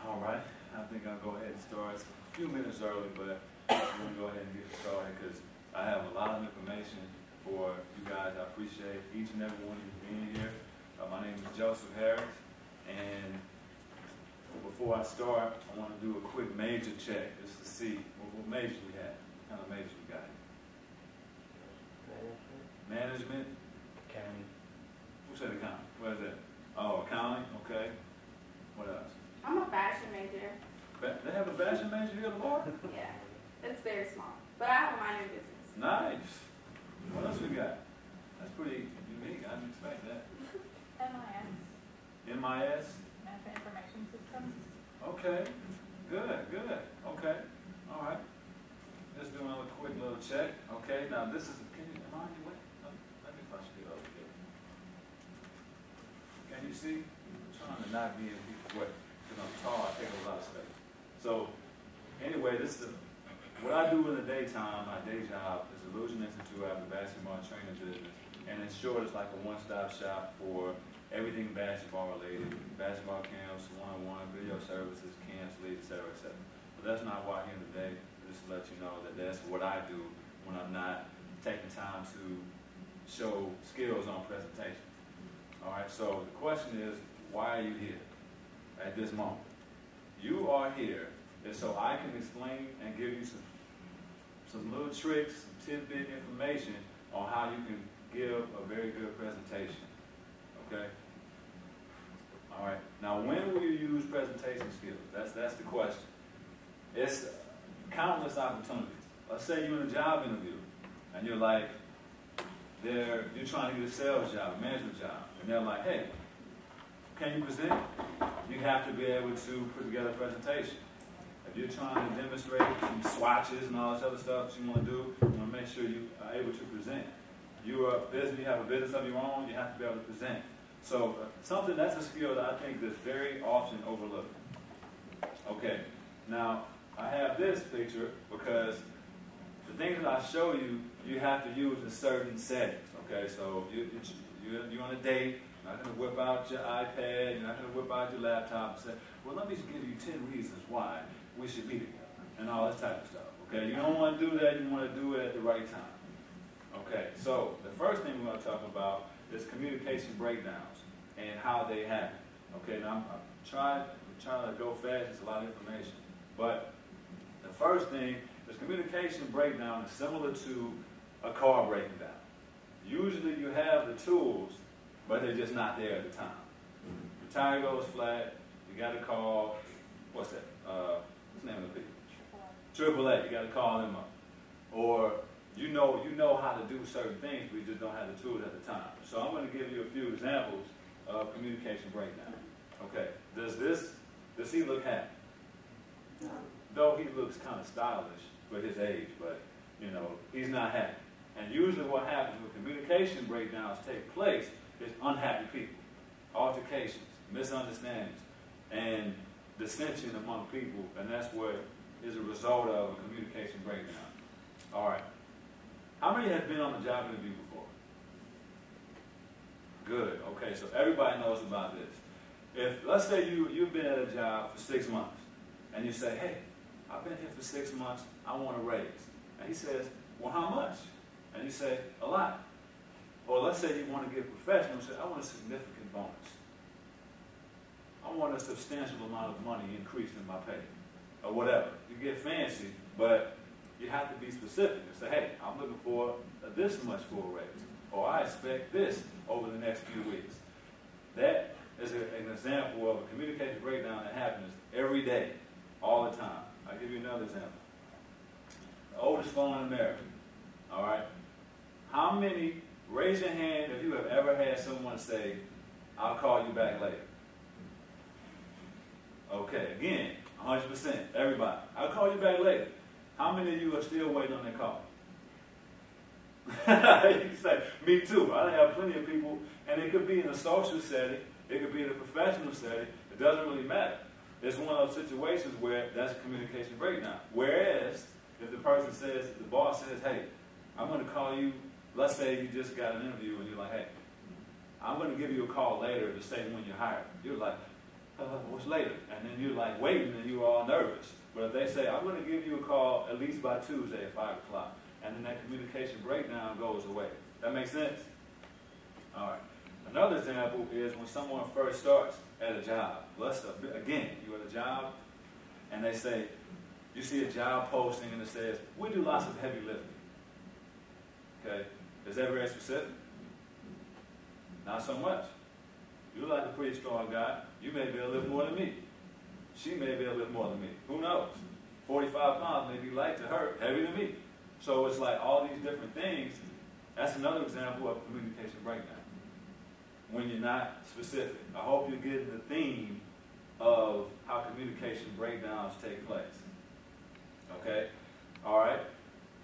All right, I think I'll go ahead and start. It's a few minutes early, but I'm going to go ahead and get started because I have a lot of information for you guys. I appreciate each and every one of you being here. My name is Joseph Harris, and before I start, I want to do a quick major check just to see what major we have. What kind of major we got? Management. Accounting. Who said accounting? What is that? Oh, accounting. Okay. What else? I'm a fashion major. They have a fashion major here, Lamar? Yeah, it's very small. But I have a minor in business. Nice. What else we got? That's pretty unique. I didn't expect that. MIS. MIS? Math Information Systems. Okay. Good, good. Okay. All right. Let's do another quick little check. Okay. Now this is, am I on your way? Let me punch it over here. Can you see? I'm trying to not be in people's way. Because I'm tall, I take a lot of space. So, anyway, this is what I do in the daytime. My day job is Illusion Institute. I have a basketball training business. And in short, it's like a one-stop shop for everything basketball related. Basketball camps, one-on-one, video services, camps, leagues, etc., etc. But that's not why I'm here today. Just to let you know that that's what I do when I'm not taking time to show skills on presentation. All right, so the question is, why are you here at this moment? You are here so I can explain and give you some little tricks, some tidbit information on how you can give a very good presentation. Okay? All right. Now, when will you use presentation skills? That's the question. It's countless opportunities. Let's say you're in a job interview and you're like, you're trying to get a sales job, a management job, and they're like, hey, can you present? You have to be able to put together a presentation. If you're trying to demonstrate some swatches and all this other stuff that you want to do, you want to make sure you are able to present. You are busy, you have a business of your own, you have to be able to present. So something that's a skill that I think is very often overlooked. Okay, now I have this picture because the things that I show you, you have to use in certain settings. Okay, so you're on a date. You're not going to whip out your iPad. You're not going to whip out your laptop and say, well, let me just give you 10 reasons why we should be together and all this type of stuff. Okay, you don't want to do that. You want to do it at the right time. Okay, so the first thing we're going to talk about is communication breakdowns and how they happen. Okay, now I'm trying to go fast. It's a lot of information. But the first thing is communication breakdown is similar to a car breaking down. Usually you have the tools, but they're just not there at the time. The tire goes flat, you got to call, what's that? What's the name of the people? AAA, you got to call them up. Or you know how to do certain things, but you just don't have the tools at the time. So I'm going to give you a few examples of communication breakdown. Okay, does he look happy? Though he looks kind of stylish for his age, but he's not happy. And usually what happens when communication breakdowns take place is unhappy people, altercations, misunderstandings, and dissension among people, and that's what is a result of a communication breakdown. All right. How many have been on a job interview before? Good. Okay, so everybody knows about this. If, let's say you've been at a job for 6 months, and you say, hey, I've been here for 6 months, I want a raise. And he says, well, how much? And you say, a lot. Or let's say you want to get professional, say, I want a significant bonus. I want a substantial amount of money increased in my pay. Or whatever. You get fancy, but you have to be specific and say, hey, I'm looking for this much for a raise. Or I expect this over the next few weeks. That is an example of a communication breakdown that happens every day, all the time. I'll give you another example. The oldest phone in America. All right? How many, raise your hand if you have ever had someone say, I'll call you back later. Okay, again, 100%, everybody. I'll call you back later. How many of you are still waiting on that call? You say, me too. I have plenty of people, and it could be in a social setting, it could be in a professional setting, it doesn't really matter. It's one of those situations where that's a communication breakdown. Whereas, if the person says, the boss says, hey, I'm going to call you, let's say you just got an interview and you're like, hey, I'm going to give you a call later to say when you're hired. You're like, what's later? And then you're like waiting and you're all nervous. But if they say, I'm going to give you a call at least by Tuesday at 5 o'clock, and then that communication breakdown goes away. That makes sense? All right. Another example is when someone first starts at a job. Again, you're at a job, and they say, you see a job posting, and it says, we do lots of heavy lifting. Okay? Is that very specific? Not so much. You're like a pretty strong guy. You may be able to lift more than me. She may be able to lift more than me. Who knows? 45 pounds may be light to her, heavy to me. So it's like all these different things. That's another example of communication breakdown. When you're not specific. I hope you're getting the theme of how communication breakdowns take place. Okay? All right?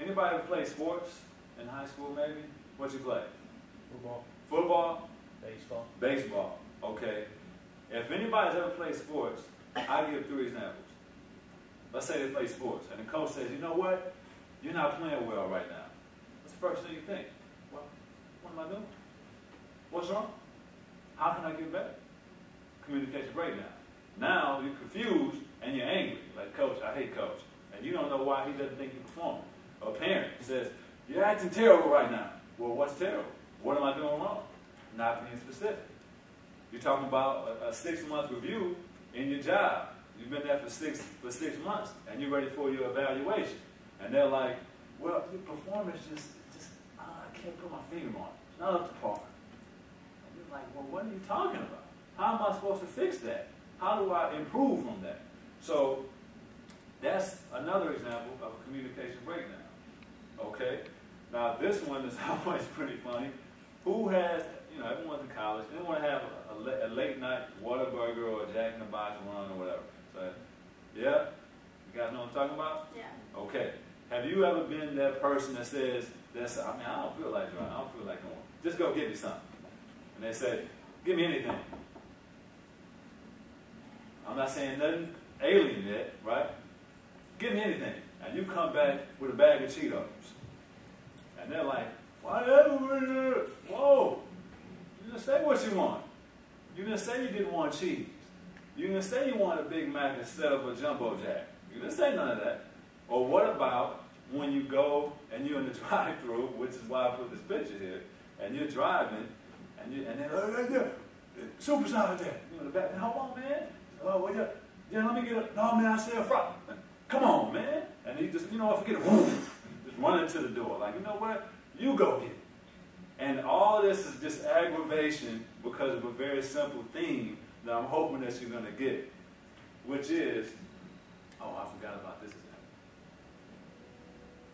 Anybody ever play sports in high school maybe? What you play? Football. Football? Baseball. Baseball. Okay. If anybody's ever played sports, I'll give 3 examples. Let's say they play sports, and the coach says, you know what? You're not playing well right now. What's the first thing you think? Well, what am I doing? What's wrong? How can I get better? Communication breakdown. Now you're confused and you're angry. Like, coach, I hate coach. And you don't know why he doesn't think you're performing. A parent says, you're acting terrible right now. Well, what's terrible? What am I doing wrong? Not being specific. You're talking about a 6-month review in your job. You've been there for six months, and you're ready for your evaluation. And they're like, well, your performance I can't put my finger on it. It's not up to par. And you're like, well, what are you talking about? How am I supposed to fix that? How do I improve from that? So that's another example of a communication breakdown. Okay? Now, this one is always pretty funny. Who has, everyone's in college, anyone have a late night Whataburger or a Jack in the Box run or whatever? So, yeah? You guys know what I'm talking about? Yeah. Okay. Have you ever been that person that says, I don't feel like driving, I don't feel like going. Just go get me something. And they say, give me anything. I'm not saying nothing alien yet, right? Give me anything. And you come back with a bag of Cheetos. And they're like, whatever. Whoa. You didn't say what you want. You didn't say you didn't want cheese. You didn't say you want a Big Mac instead of a Jumbo Jack. You didn't say none of that. Or what about when you go and you're in the drive-thru, which is why I put this picture here, and you're driving, and then, right there, supersonic there. You know, the back, hold on, man. Oh, wait up. Yeah, let me get it. No, man, I said fry. Come on, man. And he just, I forget it. Just run into the door. Like, you know what? You go get it. And all this is just aggravation because of a very simple theme that I'm hoping that you're going to get, which is, I forgot about this example.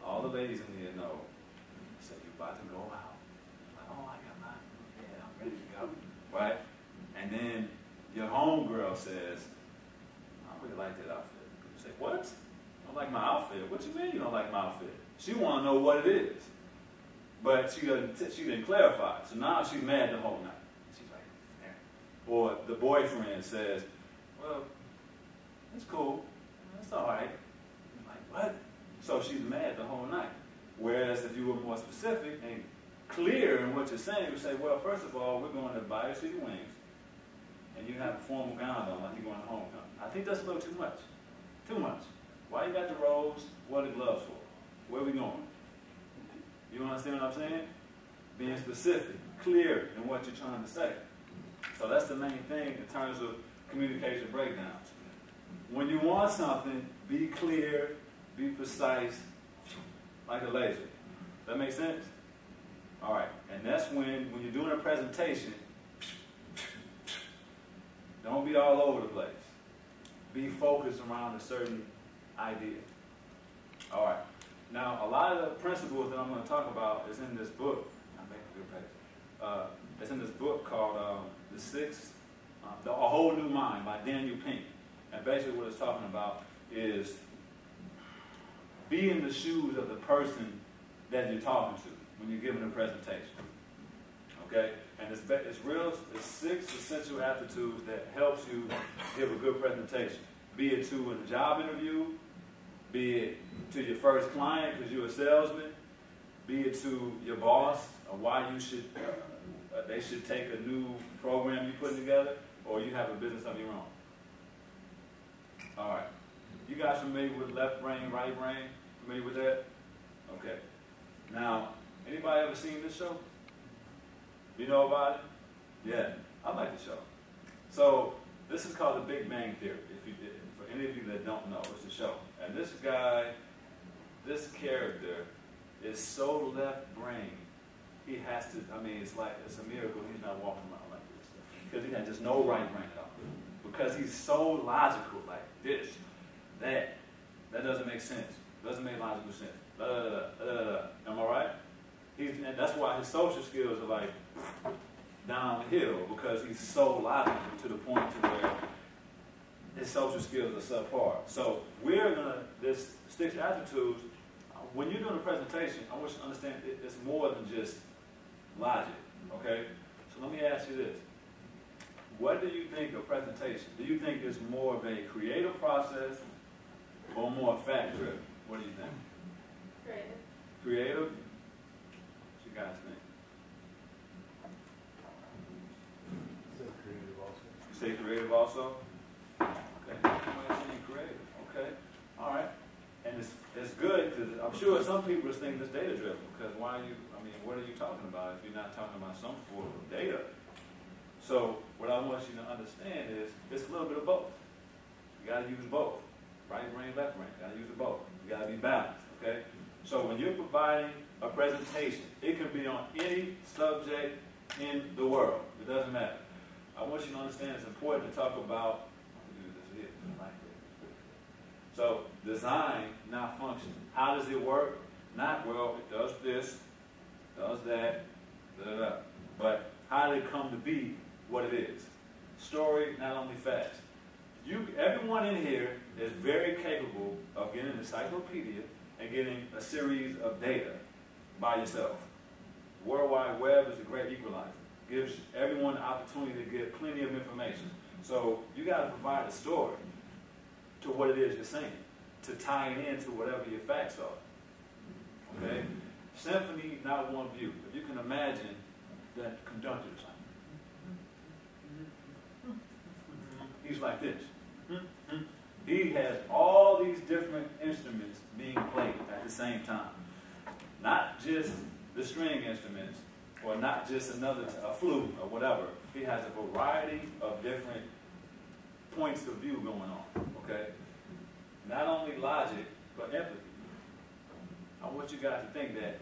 All the ladies in here know, say you're about to go out. Like, I got mine. Yeah, I'm ready to go. Right? And then your homegirl says, I really like that outfit. You say, what? You don't like my outfit? What you mean you don't like my outfit? She want to know what it is. But she didn't clarify. So now she's mad the whole night. She's like, yeah. Or the boyfriend says, well, it's cool. It's all right. You're like, what? So she's mad the whole night. Whereas if you were more specific and clear in what you're saying, you would say, well, first of all, we're going to buy you city wings. And you have a formal gown on like you're going to homecoming. I think that's a little too much. Too much. Why you got the robes? What are the gloves for? Where are we going? You understand what I'm saying? Being specific, clear in what you're trying to say. So that's the main thing in terms of communication breakdowns. When you want something, be clear, be precise, like a laser. That make sense? All right. And that's when you're doing a presentation, don't be all over the place. Be focused around a certain idea. All right. Now, a lot of the principles that I'm going to talk about is in this book. I'm making a good page. It's in this book called A Whole New Mind by Daniel Pink. And basically what it's talking about is be in the shoes of the person that you're talking to when you're giving a presentation. Okay? And it's 6 essential aptitudes that helps you give a good presentation. Be it to a job interview, be it to your first client because you're a salesman, be it to your boss or why they should take a new program you're putting together, or you have a business of your own. All right. You guys familiar with left brain, right brain? Familiar with that? Okay. Now, anybody ever seen this show? You know about it? Yeah, I like the show. So, this is called The Big Bang Theory. For any of you that don't know, it's a show. And this guy, this character, is so left brain. He has to, I mean, it's a miracle he's not walking around like this. Because he has just no right brain at all. Because he's so logical, like this, that doesn't make sense. Doesn't make logical sense. Am I right? And that's why his social skills are like downhill, because he's so logical to the point to where his social skills are subpar. So we're gonna, this six attitudes, when you're doing a presentation, I want you to understand it's more than just logic, okay? So let me ask you this. What do you think of presentation? Do you think it's more of a creative process or more fact-driven? What do you think? Creative. Creative? What you guys think? You say creative also? Okay. Somebody saying creative. Okay. All right. And it's good, because I'm sure some people just think it's data-driven, because why are you, I mean, what are you talking about if you're not talking about some form of data? So what I want you to understand is it's a little bit of both. You got to use both. Right brain, left brain. You got to use both. You got to be balanced, okay? So when you're providing a presentation, it can be on any subject in the world. It doesn't matter. I want you to understand it's important to talk about, so design, not function. How does it work? Not, well, it does this, does that, but how did it come to be what it is? Story, not only facts. Everyone in here is very capable of getting an encyclopedia and getting a series of data by yourself. World Wide Web is a great equalizer. Gives everyone the opportunity to get plenty of information. So you got to provide a story to what it is you're saying, to tie it into whatever your facts are. Okay? Symphony, not one view. If you can imagine that conductor is like, he's like this. He has all these different instruments being played at the same time. Not just the string instruments, or not just a flute or whatever. He has a variety of different points of view going on, okay? Not only logic, but empathy. I want you guys to think that.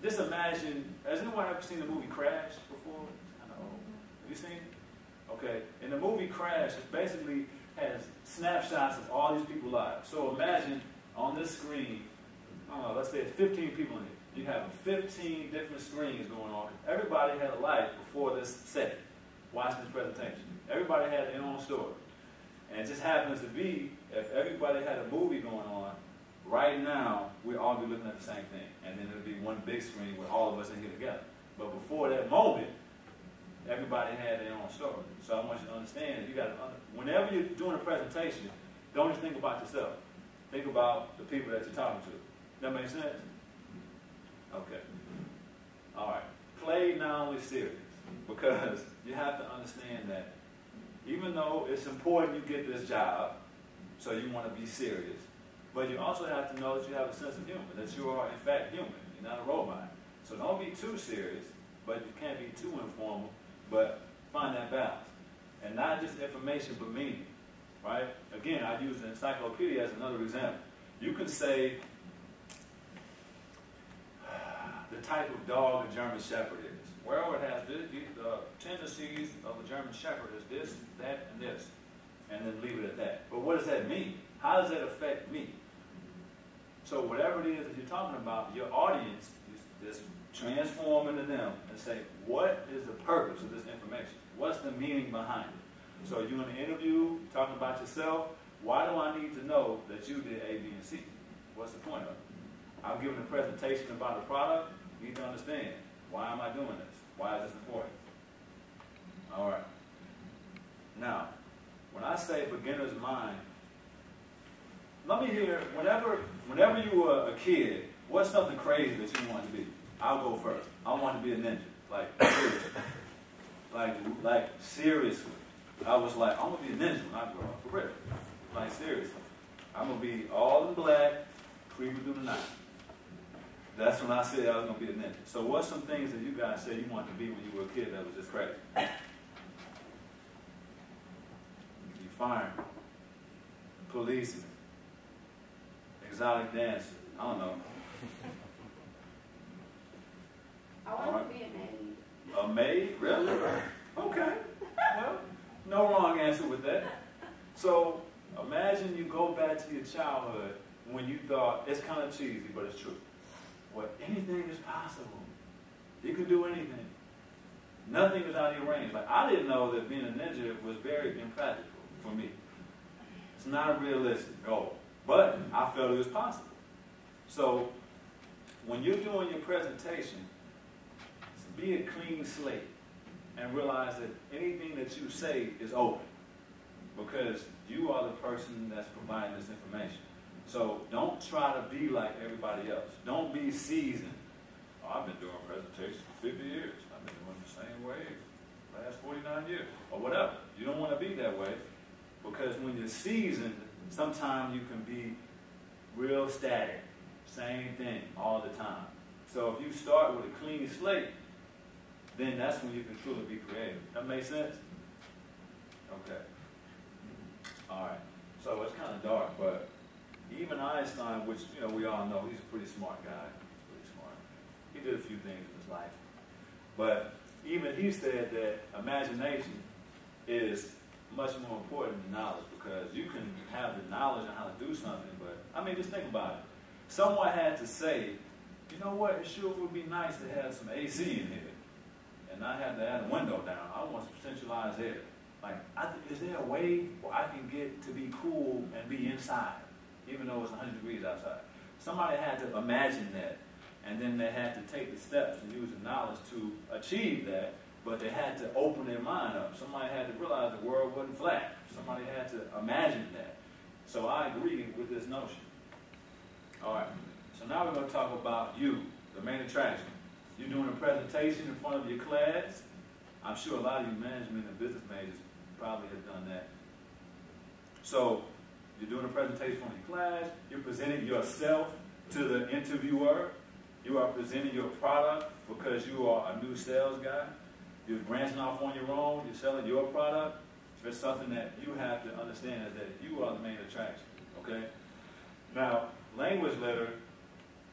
Just imagine, has anyone ever seen the movie Crash before? I know. Have you seen it? Okay. In the movie Crash, it basically has snapshots of all these people's lives. So imagine on this screen, I don't know, let's say it's 15 people in here. You have 15 different screens going on. Everybody had a life before this set, watching this presentation. Everybody had their own story. And it just happens to be, if everybody had a movie going on, right now, we'd all be looking at the same thing. And then it'll be one big screen with all of us in here together. But before that moment, everybody had their own story. So I want you to understand, whenever you're doing a presentation, don't just think about yourself. Think about the people that you're talking to. That makes sense? Okay. All right. Play not only serious, because you have to understand that even though it's important you get this job, so you want to be serious, but you also have to know that you have a sense of humor, that you are in fact human. You're not a robot. So don't be too serious, but you can't be too informal, but find that balance. And not just information, but meaning, right? Again, I use an encyclopedia as another example. You can say the type of dog a German Shepherd is. Well, it has the tendencies of a German Shepherd is this, that, and this. And then leave it at that. But what does that mean? How does that affect me? So whatever it is that you're talking about, your audience is just transform into them and say, what is the purpose of this information? What's the meaning behind it? So you're in an interview, talking about yourself. Why do I need to know that you did A, B, and C? What's the point of it? I'm giving a presentation about a product. You need to understand, why am I doing this? Why is this important? All right. Now, when I say beginner's mind, let me hear, whenever you were a kid, what's something crazy that you wanted to be? I'll go first. I want to be a ninja. Like seriously. I was like, I'm going to be a ninja when I grow up, for real. Like seriously. I'm going to be all in black, creeping through the night. That's when I said I was going to be a ninja. So what's some things that you guys said you wanted to be when you were a kid that was just crazy? You fireman, policeman, exotic dancer. I don't know. I want to be a maid. A maid? Really? Okay. Well, no wrong answer with that. So imagine you go back to your childhood when you thought, it's kind of cheesy, but it's true. Well, anything is possible. You can do anything. Nothing is out of your range. Like, I didn't know that being a ninja was very impractical for me. It's not a realistic goal, but I felt it was possible. So when you're doing your presentation, be a clean slate and realize that anything that you say is open because you are the person that's providing this information. So don't try to be like everybody else. Don't be seasoned. Oh, I've been doing presentations for 50 years. I've been doing the same way the last 49 years or whatever. You don't want to be that way because when you're seasoned, sometimes you can be real static. Same thing all the time. So if you start with a clean slate, then that's when you can truly be creative. That makes sense? Okay. All right. So it's kind of dark, but even Einstein, which we all know, he's a pretty smart guy. Pretty smart. He did a few things in his life. But even he said that imagination is much more important than knowledge because you can have the knowledge on how to do something, but I mean, just think about it. Someone had to say, you know what, it sure would be nice to have some AC in here and not have to add a window down. I want some centralized air. Like, is there a way where I can get to be cool and be inside, even though it's 100 degrees outside? Somebody had to imagine that, and then they had to take the steps and use the knowledge to achieve that, but they had to open their mind up. Somebody had to realize the world wasn't flat. Somebody had to imagine that. So I agree with this notion. All right, so now we're going to talk about you, the main attraction. You're doing a presentation in front of your class. I'm sure a lot of you management and business majors probably have done that. So you're doing a presentation in front of your class. You're presenting yourself to the interviewer. You are presenting your product because you are a new sales guy. You're branching off on your own. You're selling your product. So it's something that you have to understand is that you are the main attraction. Okay? Now, language letter,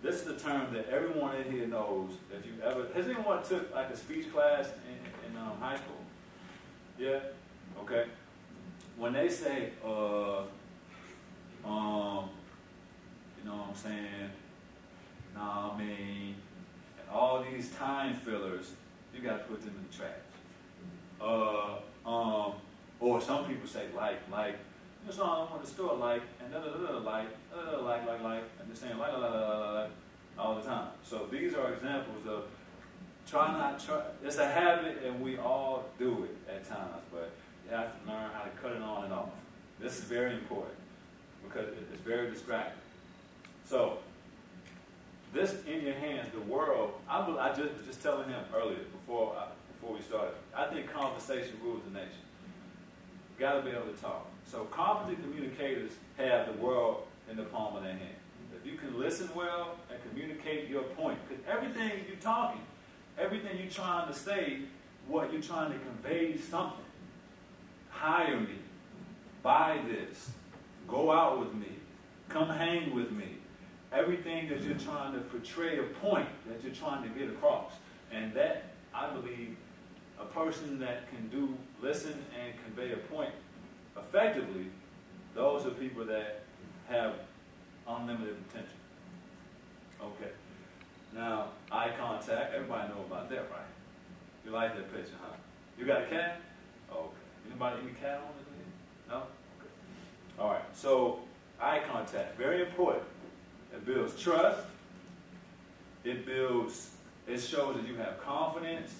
this is the term that everyone in here knows. If you ever, has anyone took like a speech class in high school? Yeah? Okay. When they say, you know what I'm saying, nah, I mean, and all these time fillers, you got to put them in the trash. Or some people say like, you know, I'm on the store like, and like, and they're saying like all the time. So these are examples of try. It's a habit, and we all do it at times, but you have to learn how to cut it on and off. This is very important because it's very distracting. So this in your hands, the world. I just telling him earlier before we started. I think conversation rules the nation. Got to be able to talk. So competent communicators have the world in the palm of their hand. If you can listen well and communicate your point, because everything you're talking, everything you're trying to say, what you're trying to convey something. Hire me. Buy this. Go out with me. Come hang with me. Everything that you're trying to portray a point that you're trying to get across. And that, I believe, a person that can listen and convey a point effectively, those are people that have unlimited potential. Okay. Now, eye contact, everybody know about that, right? You like that picture, huh? You got a cat? Oh, okay. Anybody any cat on it? No? Okay. All right. So, eye contact, very important. It builds trust. It shows that you have confidence.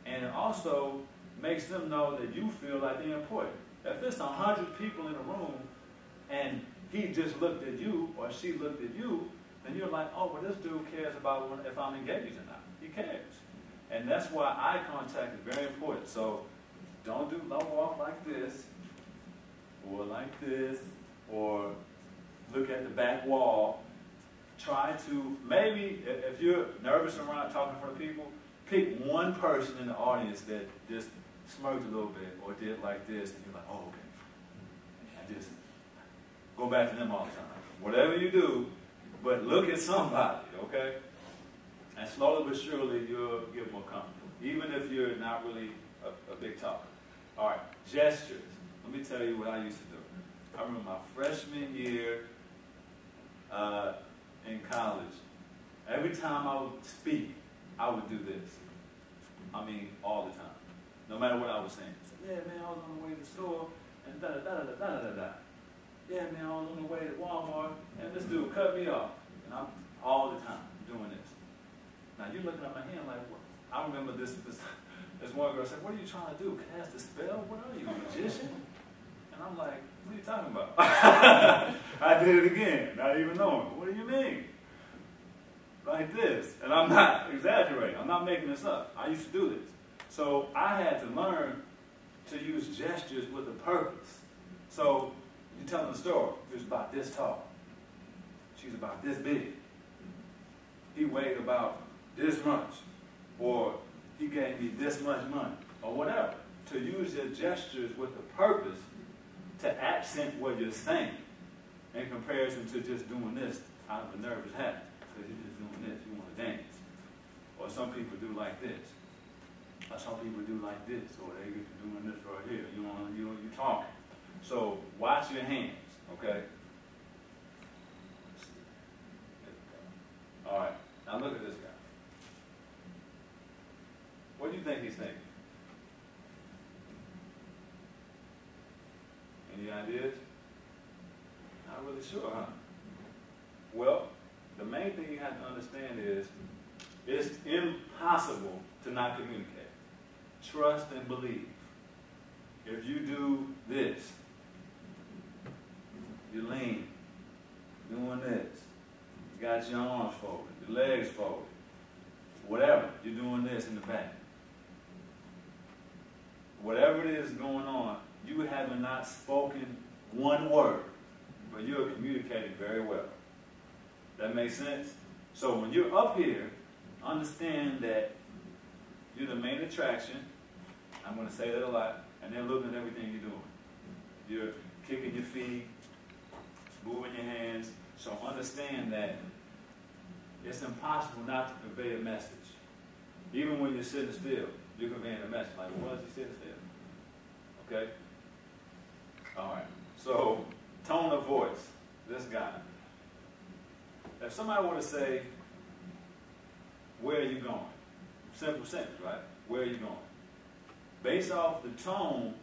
And it also makes them know that you feel like they're important. If it's 100 people in a room and he just looked at you or she looked at you, then you're like, oh, well, this dude cares about if I'm engaged or not. He cares. And that's why eye contact is very important. So don't walk like this or like this or look at the back wall. Try to, maybe, if you're nervous around talking in front of people, pick one person in the audience that just smirked a little bit or did like this, and you're like, oh, okay. And just go back to them all the time. Whatever you do, but look at somebody, okay? And slowly but surely, you'll get more comfortable, even if you're not really a big talker. All right, gestures. Let me tell you what I used to do. I remember my freshman year in college. Every time I would speak, I would do this. I mean, all the time. No matter what I was saying. I said, yeah, man, I was on the way to the store, and da-da-da-da-da-da-da-da. Yeah, man, I was on the way to Walmart, and this dude cut me off. And I'm all the time doing this. Now, you're looking at my hand like, what? I remember this one girl said, what are you trying to do? Cast a spell? What are you, a magician? And I'm like, what are you talking about? I did it again, not even knowing. What do you mean? Like this. And I'm not exaggerating. I'm not making this up. I used to do this. So I had to learn to use gestures with a purpose. So you're telling a story. It was about this tall. She's about this big. He weighed about this much. Or he gave me this much money. Or whatever. To use your gestures with a purpose to accent what you're saying in comparison to just doing this out of a nervous habit. Because you're just doing this. You want to dance. Or some people do like this. Or some people do like this. Or they get to doing this right here. You're talking. So watch your hands, okay? All right. Now look at this guy. What do you think he's thinking? Any ideas? Not really sure, huh? Well, the main thing you have to understand is it's impossible to not communicate. Trust and believe. If you do this, you lean, doing this, you got your arms folded, your legs folded, whatever, you're doing this in the back. Whatever it is going on, you have not spoken one word, but you are communicating very well. That makes sense? So when you're up here, understand that you're the main attraction. I'm going to say that a lot. And they're looking at everything you're doing. You're kicking your feet, moving your hands. So understand that it's impossible not to convey a message. Even when you're sitting still, you're conveying a message. Like, why is he sitting still? Okay? All right. So, tone of voice. This guy. If somebody were to say, where are you going? Simple sentence, right? Where are you going? Based off the tone,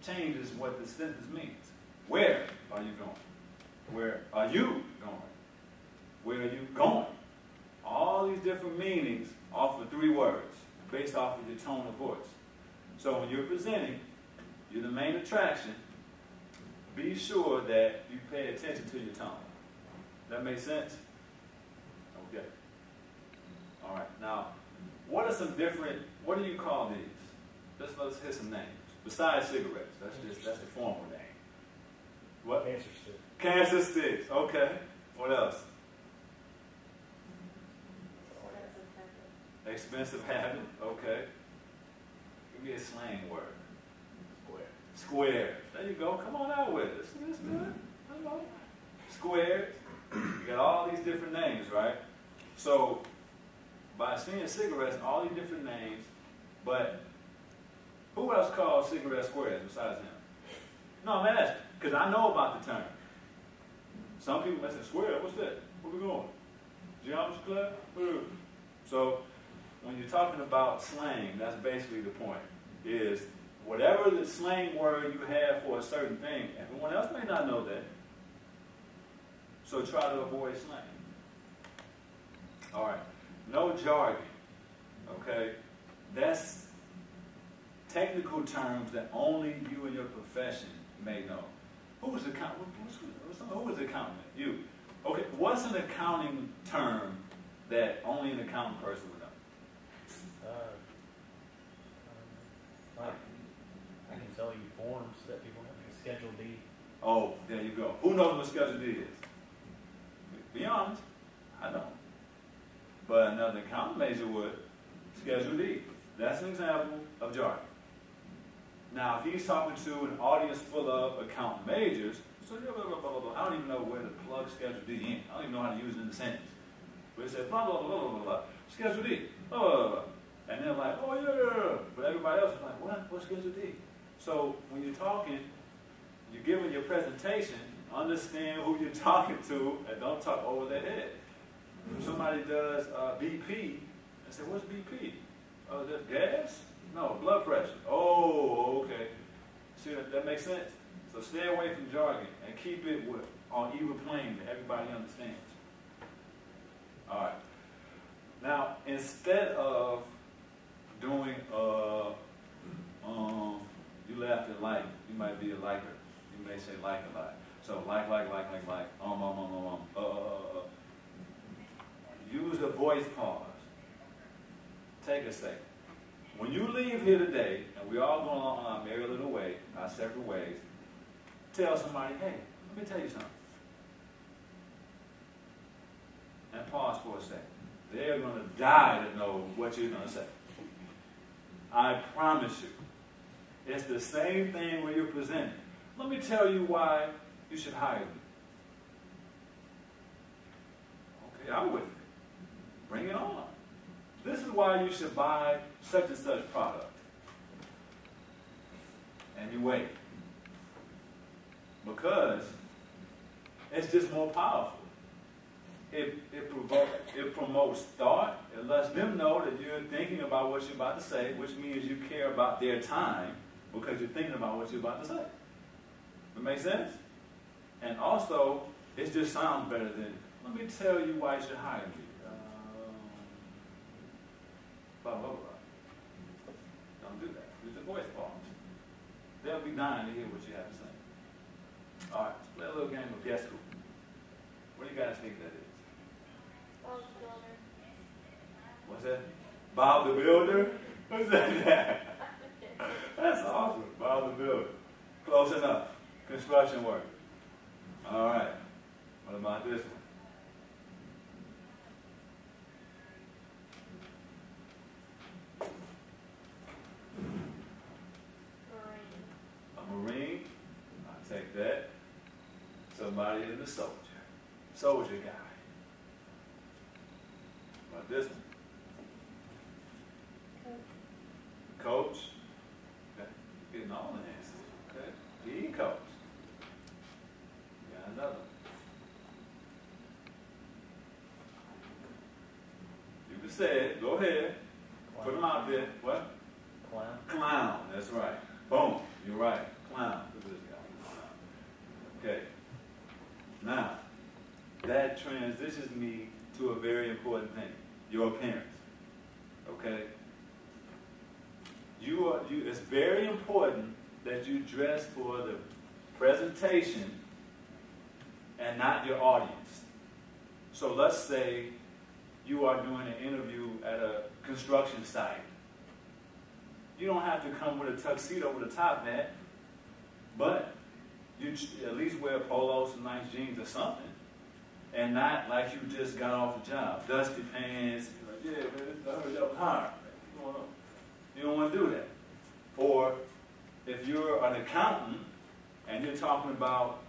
changes what the sentence means. Where are you going? Where are you going? Where are you going? All these different meanings off of 3 words, based off of your tone of voice. So when you're presenting, you're the main attraction. Be sure that you pay attention to your tone. That makes sense? Okay. All right. Now, what are some different, what do you call these? Let's hear some names. Besides cigarettes. That's a formal name. What? Cancer sticks. Cancer sticks. Okay. What else? Expensive habit. Okay. Give me a slang word. Square. Square. There you go. Come on out with it. That's good. Hello. Square. You got all these different names, right? So, by seeing cigarettes, all these different names, but who else calls cigarette squares besides him? No, I'm asking, because I know about the term. Some people may say, square, what's that? Where we going? Geometry class? So, when you're talking about slang, that's basically the point, is whatever the slang word you have for a certain thing, everyone else may not know that. So try to avoid slang. All right. No jargon. Okay? That's technical terms that only you and your profession may know. Who is accountant? Who is accountant? You. Okay, what's an accounting term that only an accounting person would know? I can tell you forms that people have to Schedule D. Oh, there you go. Who knows what Schedule D is? Be honest, I don't. But another accounting major would. Schedule D. That's an example of jargon. Now, if he's talking to an audience full of accounting majors, so blah, blah, blah, blah, blah, I don't even know where to plug Schedule D in. I don't even know how to use it in the sentence. But it says blah, blah, blah, blah, blah, blah, Schedule D, blah, blah, blah, blah. And they're like, oh, yeah. But everybody else is like, what? What's Schedule D? So when you're talking, you're giving your presentation, understand who you're talking to, and don't talk over their head. If somebody does BP, I say, what's BP? Oh, that gas? No, blood pressure. Oh, okay. See, that makes sense? So stay away from jargon and keep it on even plane that everybody understands. All right. Now, instead of doing, you laughed at like, you might be a liker. You may say like a lot. So like, use the voice pause. Take a second. When you leave here today, and we all going on our merry little way, our separate ways, tell somebody, hey, let me tell you something. And pause for a second. They're going to die to know what you're going to say. I promise you. It's the same thing when you're presenting. Let me tell you why you should hire me. Okay, I'm with you. Bring it on. This is why you should buy such and such product. And you wait. Because it's just more powerful. It promotes thought. It lets them know that you're thinking about what you're about to say, which means you care about their time because you're thinking about what you're about to say. That makes sense? And also, it just sounds better than, let me tell you why you should hire me. Blah, blah, blah. Don't do that. Use the voice pause. They'll be dying to hear what you have to say. All right, let's play a little game of guess who. What do you guys think that is? What's that? Bob the Builder? What's that? That's awesome. Bob the Builder. Close enough. Construction work. All right. What about this one? A Marine. I'll take that. Somebody in the soldier. Soldier guy. What about this one? Coach. Okay. Getting all the answers. Okay. PE coach. Got another one. You can say it. Go ahead. Clown. Put them out there. What? Clown. Clown. That's right. Boom. You're right. Clown. Look at this guy. Okay. Now, that transitions me to a very important thing. Your appearance. Okay? It's very important that you dress for the presentation and not your audience. So let's say you are doing an interview at a construction site. You don't have to come with a tuxedo with a top hat, but you at least wear polos, some nice jeans or something, and not like you just got off the job. Dusty pants, like, yeah, man, hurry up, hard. You don't want to do that. Or if you're an accountant and you're talking about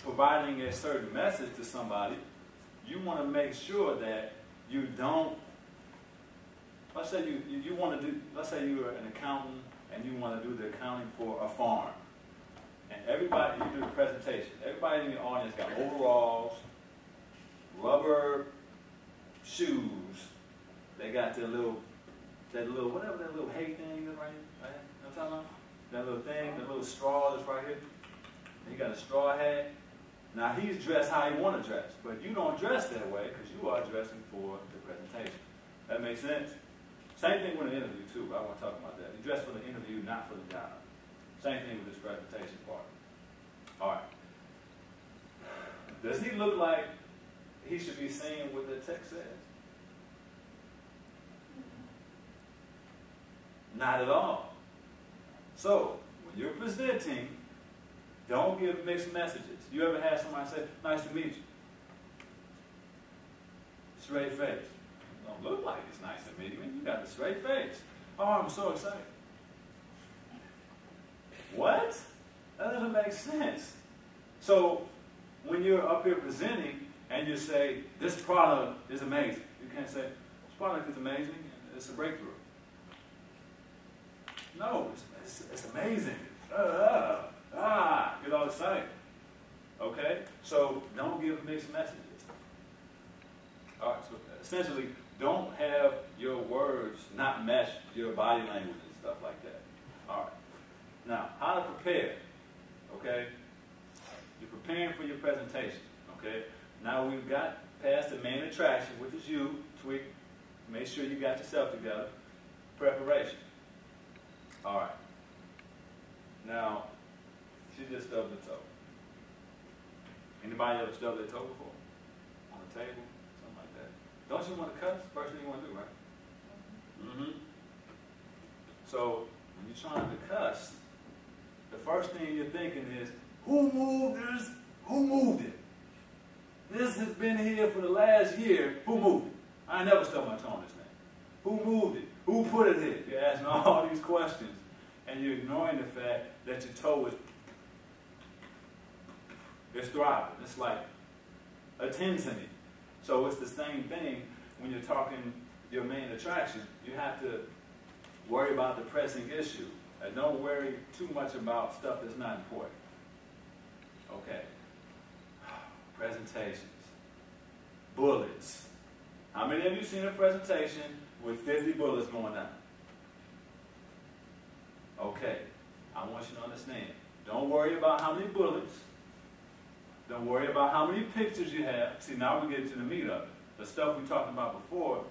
providing a certain message to somebody, you want to make sure that you don't, let's say you want to do, let's say you're an accountant and you want to do the accounting for a farm. And everybody, you do the presentation, everybody in the audience got overalls, rubber shoes, they got their little, whatever that little hay thing is right here, right? You know what I'm talking about? That little thing, the little straw that's right here. He got a straw hat. Now he's dressed how he want to dress, but you don't dress that way because you are dressing for the presentation. That makes sense? Same thing with an interview too, but I want to talk about that. You dress for the interview, not for the job. Same thing with this presentation part. All right. Does he look like he should be saying what the text says? Not at all. So, when you're presenting, Don't give mixed messages. You ever had somebody say, nice to meet you? Straight face. Don't look like it's nice to meet you. You got the straight face. Oh, I'm so excited. What? That doesn't make sense. So when you're up here presenting and you say, this product is amazing, you can't say, this product is amazing, it's a breakthrough. No, it's amazing. Get all excited. Okay? So don't give mixed messages. All right, so essentially, don't have your words not match your body language and stuff like that. All right. Now, how to prepare, okay? You're preparing for your presentation, okay? Now we've got past the main attraction, which is you, tweak, make sure you got yourself together, preparation. All right. Now, she just stubbed her toe. Anybody ever stubbed their toe before? On the table? Something like that. Don't you want to cuss? First thing you want to do, right? Mm-hmm. So, when you're trying to cuss, the first thing you're thinking is, who moved this? Who moved it? This has been here for the last year. Who moved it? I never stubbed my toe on this thing. Who moved it? Who put it here? You're asking all these questions, and you're ignoring the fact that your toe is thriving. It's like, attend to me. So it's the same thing when you're talking your main attraction. You have to worry about the pressing issue. And don't worry too much about stuff that's not important. Okay. Presentations. Bullets. How many of you seen a presentation with 50 bullets going down? Okay. I want you to understand. Don't worry about how many bullets. Don't worry about how many pictures you have. See, now we get to the meat of it. The stuff we talked about before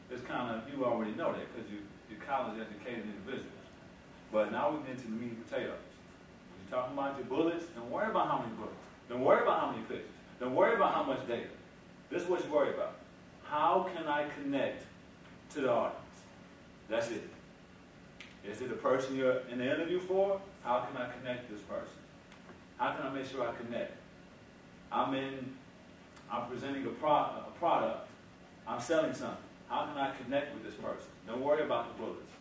is kind of, you already know that because you're college-educated individuals. But now we get to the meat and potatoes. When you're talking about your bullets, don't worry about how many bullets. Don't worry about how many pictures. Don't worry about how much data. This is what you worry about. How can I connect to the audience? That's it. Is it the person you're in the interview for? How can I connect to this person? How can I make sure I connect? I'm presenting a product. I'm selling something. How can I connect with this person? Don't worry about the bullets.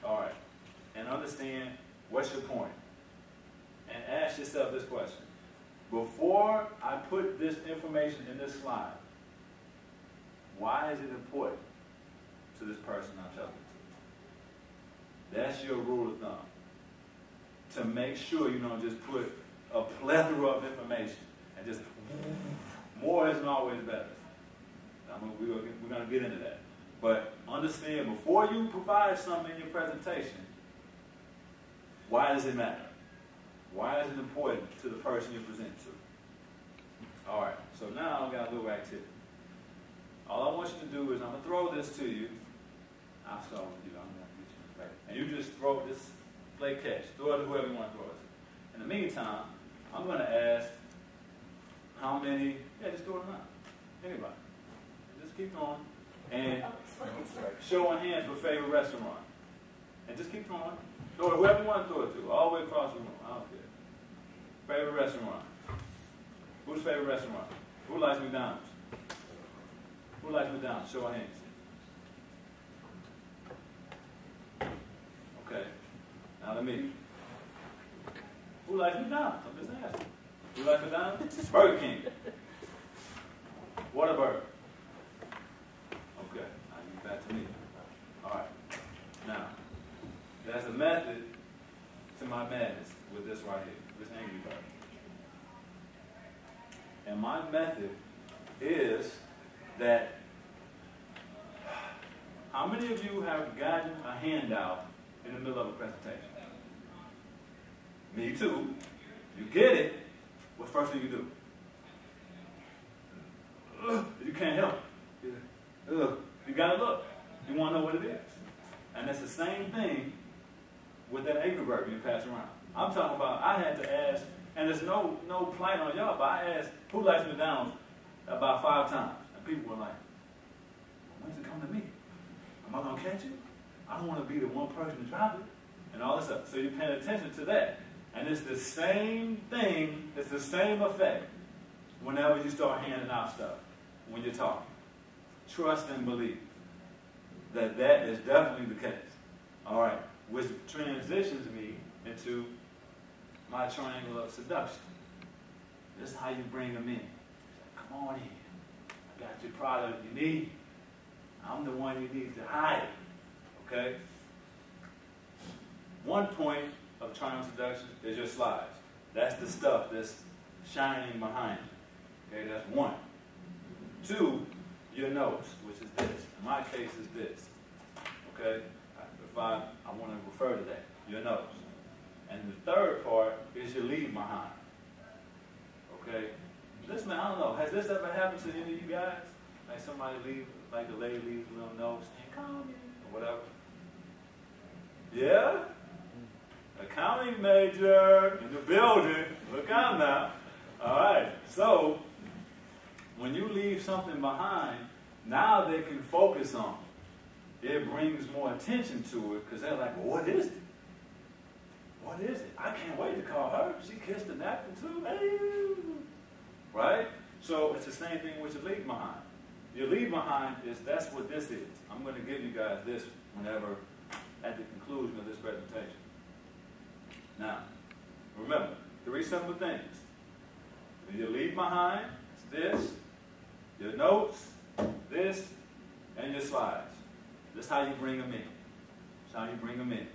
All right. And understand what's your point. And ask yourself this question. Before I put this information in this slide, why is it important to this person I'm telling it to? That's your rule of thumb. To make sure you don't just put a plethora of information and just more isn't always better. We're going to get into that. But understand, before you provide something in your presentation, why does it matter? Why is it important to the person you present to? All right, so now I've got a little activity. All I want you to do is I'm going to throw this to you. I'll start with you. I'm going to get you right. And you just throw this, play catch. Throw it to whoever you want to throw it to. In the meantime, I'm going to ask how many, just throw it around. Anybody. Just keep going. And show on hands for favorite restaurant. And just keep going. Throw it whoever you want to throw it to, all the way across the room. I don't care. Favorite restaurant. Who's favorite restaurant? Who likes McDonald's? Who likes McDonald's? Show of hands. Okay. Now let me. Who likes McDonald's? I'm just asking. Who likes McDonald's? Burger King. Whataburger. Okay. Now you back to me. All right. Now, there's a method to my madness with this right here, this Angry Bird. And my method is that how many of you have gotten a handout in the middle of a presentation? Me too. You get it. What's the first thing you do? You can't help it. You gotta look. You want to know what it is. And it's the same thing with that Angry Bird being passed around. I'm talking about, I had to ask, and there's no plight on y'all, but I asked, who likes McDonald's about 5 times? And people were like, when's it come to me? Am I going to catch it? I don't want to be the one person to drop it. And all this stuff. So you're paying attention to that. And it's the same thing, it's the same effect whenever you start handing out stuff, when you're talking. Trust and believe that that is definitely the case. All right, which transitions me into my triangle of seduction. This is how you bring them in. Come on in. I got your product you need. I'm the one you need to hire. Okay? One point of triangle seduction is your slides. That's the stuff that's shining behind you. Okay, that's one. Two, your nose, which is this. In my case, is this. Okay? If I want to refer to that, your nose. And the third part is your leave behind. Okay? Listen, I don't know. Has this ever happened to any of you guys? Like somebody leave, like the lady leaves a little nose, and call me, or whatever. Yeah? Accounting major in the building. Look out now. All right. So, when you leave something behind, now they can focus on it. It brings more attention to it because they're like, well, what is it? What is it? I can't wait to call her. She kissed the napkin too. Hey. Right? So it's the same thing with your leave behind. Your leave behind that's what this is. I'm going to give you guys this whenever, at the conclusion of this presentation. Now, remember, 3 simple things. Your leave behind, it's this, your notes, this, and your slides. This is how you bring them in. This is how you bring them in.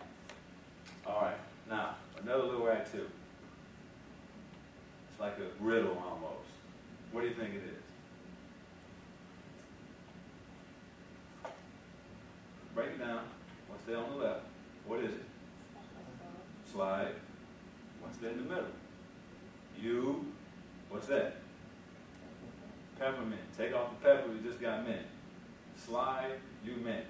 All right. Now, another little activity. It's like a riddle almost. What do you think it is? Break it down. What's there on the left? What is it? Slide. What's there in the middle? You. What's that? Peppermint. Take off the pepper, you just got mint. Slide, you mint.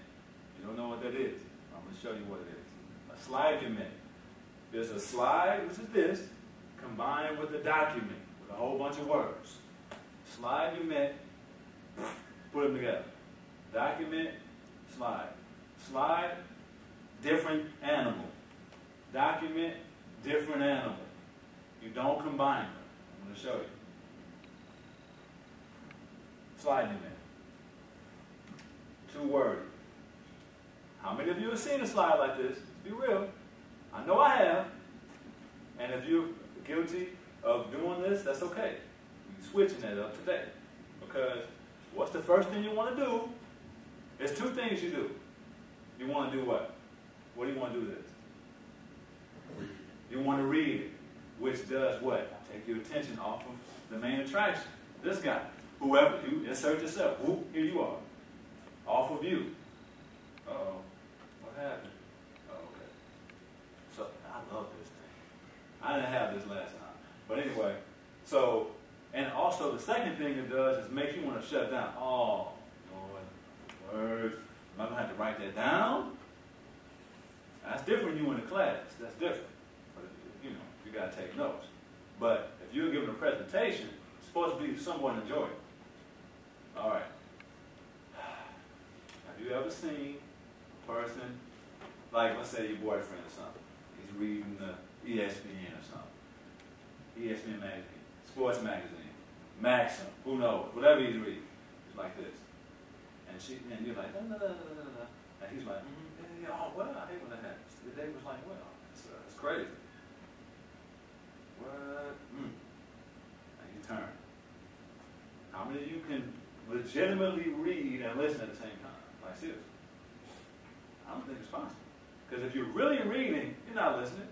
You don't know what that is. I'm going to show you what it is. A slide, you mint. There's a slide, which is this, combined with a document, with a whole bunch of words. Slide, you mint, put them together. Document, slide. Slide, different animal. Document, different animal. You don't combine them. I'm going to show you. Slide, you mint. 2 words. How many of you have seen a slide like this? Be real. I know I have. And if you're guilty of doing this, that's okay. We're switching that up today. Because what's the first thing you want to do? There's 2 things you do. You want to do what? What do you want to do with this? You want to read it, which does what? Take your attention off of the main attraction. This guy. Whoever, you insert yourself. Who? Here you are. Off of you. Uh-oh. What happened? Oh, okay. So, I love this thing. I didn't have this last time. But anyway, so, and also the second thing it does is make you want to shut down. Oh, Lord, words. Am I going to have to write that down? That's different when you in a class. That's different. But, you know, you got to take notes. But if you're giving a presentation, it's supposed to be somewhat enjoyable. All right. Have you ever seen a person, like let's say your boyfriend or something, he's reading the ESPN or something, ESPN magazine, sports magazine, Maxim, who knows, whatever he's reading, it's like this. And you're like, no. And he's like, yeah, oh, well, I hate when that happens. The day was like, well, it's crazy. What? And you turn. How many of you can legitimately read and listen at the same time? Like, seriously. I don't think it's possible. Because if you're really reading, you're not listening.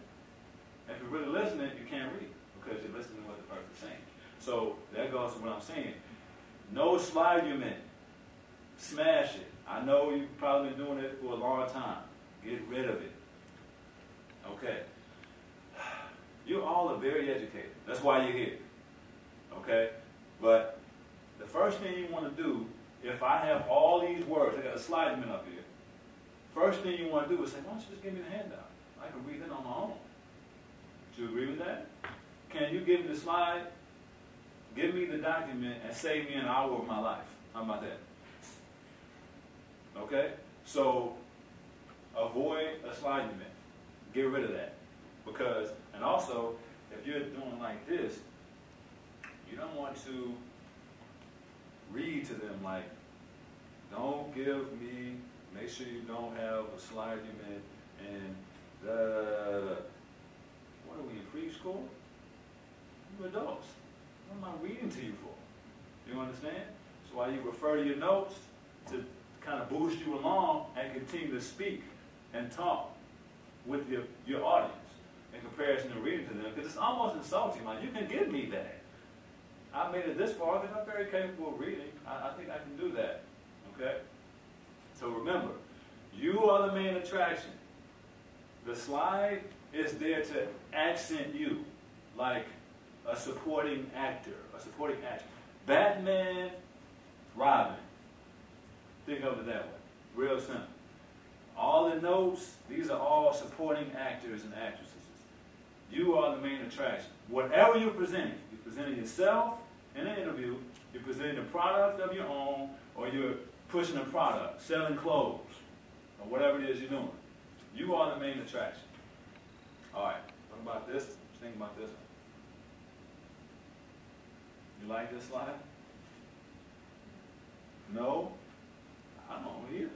If you're really listening, you can't read because you're listening to what the person's saying. So that goes to what I'm saying. No slide you meant. Smash it. I know you've probably been doing it for a long time. Get rid of it. Okay. You all are very educated. That's why you're here. Okay? But the first thing you want to do, if I have all these words, I got a slide mint up here. First thing you want to do is say, why don't you just give me the handout? I can read it on my own. Do you agree with that? Can you give me the slide, give me the document, and save me an hour of my life? How about that? Okay? So, avoid a slide mint. Get rid of that. Because, and also, if you're doing like this, you don't want to read to them like, don't give me, make sure you don't have a slide argument, and what are we in preschool? We're adults. What am I reading to you for? You understand? That's why you refer to your notes to kind of boost you along and continue to speak and talk with your audience in comparison to reading to them, because it's almost insulting. Like, you can give me that. I made it this far because I'm very capable of reading. I think I can do that. Okay? So remember, you are the main attraction. The slide is there to accent you, like a supporting actor, a supporting actor. Batman, Robin. Think of it that way. Real simple. All the notes, these are all supporting actors and actresses. You are the main attraction. Whatever you're presenting yourself in an interview, you're presenting a product of your own, or you're pushing a product, selling clothes, or whatever it is you're doing. You are the main attraction. All right, what about this? Think about this one. You like this slide? No? I don't either.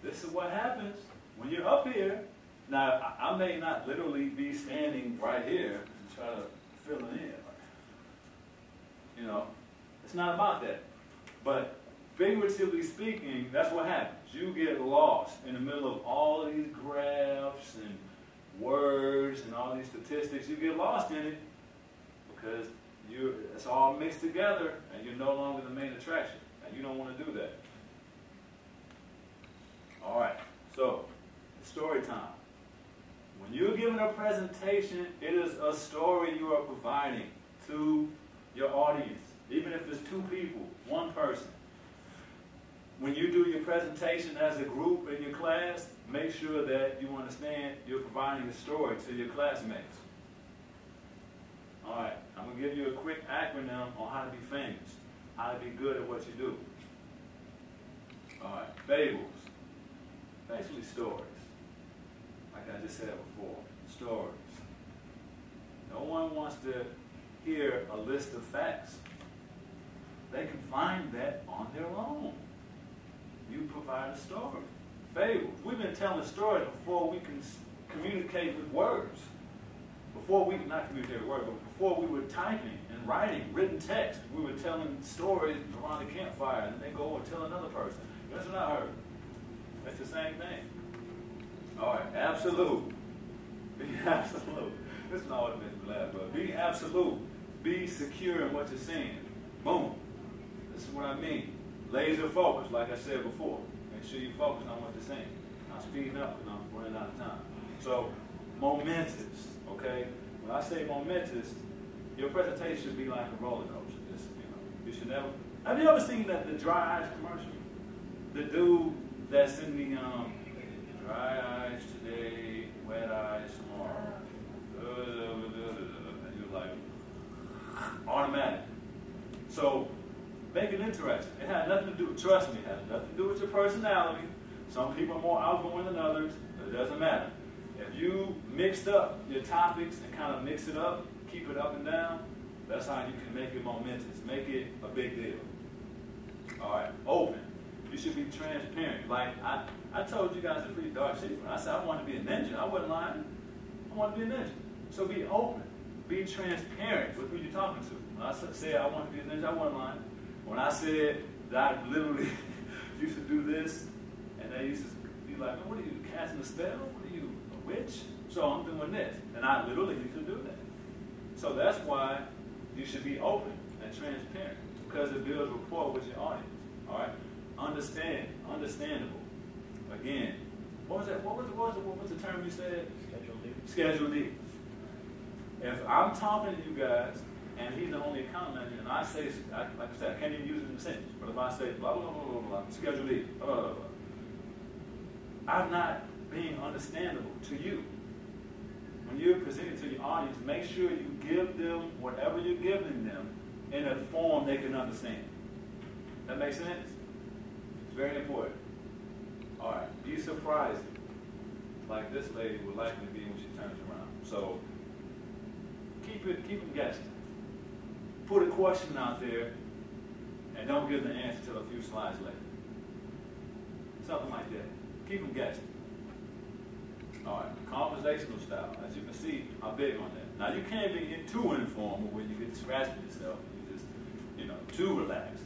This is what happens when you're up here. Now, I may not literally be standing right here and try to fill it in. You know, it's not about that. But figuratively speaking, that's what happens. You get lost in the middle of all these graphs and words and all these statistics. You get lost in it because it's all mixed together and you're no longer the main attraction. And you don't want to do that. All right, so it's story time. When you're giving a presentation, it is a story you are providing to your audience, even if it's 2 people, 1 person. When you do your presentation as a group in your class, make sure that you understand you're providing a story to your classmates. All right, I'm going to give you a quick acronym on how to be famous, how to be good at what you do. All right, fables. Basically stories. Like I just said before, stories. No one wants to hear a list of facts. They can find that on their own. You provide a story. Fables. We've been telling stories before we can communicate with words. Before we, not communicate with words, but before we were typing and writing written text, we were telling stories around the campfire, and then they go and tell another person. That's what I heard. It's the same thing. All right, absolute. Be absolute. This is not what it makes me laugh, but be absolute. Be secure in what you're saying. Boom. This is what I mean. Laser focus, like I said before. Make sure you focus on what you're saying. I'm speeding up because I'm running out of time. So, momentous, okay? When I say momentous, your presentation should be like a roller coaster. Just, you should never. Have you ever seen the dry ice commercial? The dude that's in the dry ice today, wet ice tomorrow. And you're like, automatic. So, make it interesting. It had nothing to do, trust me, it has nothing to do with your personality. Some people are more outgoing than others, but it doesn't matter. If you mixed up your topics and kind of mix it up, keep it up and down, that's how you can make it momentous. Make it a big deal. All right, open. You should be transparent. Like, I told you guys a pretty dark secret. I said I wanted to be a ninja. I wasn't lying. I want to be a ninja. So be open. Be transparent with who you're talking to. When I said I want to be a ninja, I wasn't lying. When I said that I literally used to do this, and they used to be like, what are you, casting a spell? What are you, a witch? So I'm doing this. And I literally used to do that. So that's why you should be open and transparent, because it builds rapport with your audience. All right? Understandable. Again, what was the term you said? Schedule deals. If I'm talking to you guys, and he's the only account manager, and I say, like I said, I can't even use it in a sentence, but if I say, blah, blah, blah, blah, blah, schedule deals, blah, blah, blah, blah, I'm not being understandable to you. When you're presenting to your audience, make sure you give them whatever you're giving them in a form they can understand. That makes sense? It's very important. All right, be surprising. like this lady will likely be when she turns around. So keep them guessing. Put a question out there and don't give the answer till a few slides later. Something like that. Keep them guessing. All right, conversational style. As you can see, I'm big on that. Now you can't be too informal where you get scratching yourself and you just, too relaxed.